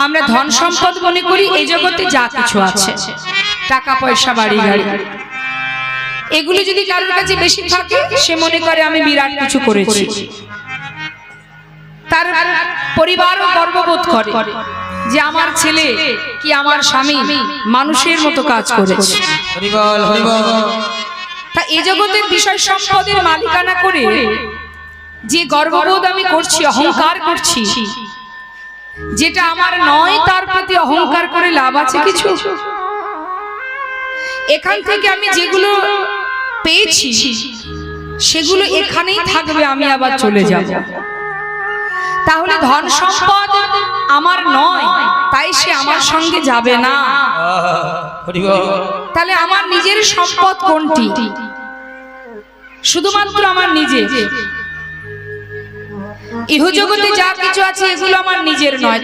আমরা ধন সম্পদ মনে করি এই জগতে যা কিছু আছে, টাকা পয়সা বাড়ি গাড়ি, এগুলো যদি কারোর কাছে বেশি থাকে সে মনে করে আমি বিরাট কিছু করেছি। তার পরিবারও গর্ববোধ করে যে আমার ছেলে কি আমার স্বামী মানুষের মতো কাজ করেছে। তা এই জগতের বিষয় সম্পদের মালিকানা করে যে গর্ববোধ আমি করছি, অহংকার করছি, যেটা আমার নয় তার প্রতি অহংকার করে লাভ আছে কিছু? এখান থেকে আমি যেগুলো পেয়েছি সেগুলো এখানেই থাকবে, আমি আবার চলে যাব। তাহলে ধন সম্পদ আমার নয় তাই সে আমার সঙ্গে যাবে না। তাহলে আমার নিজের সম্পদ কোনটি? শুধুমাত্র আমার নিজের। ইহজগতে যা কিছু আছে এগুলো আমার নিজের নয়।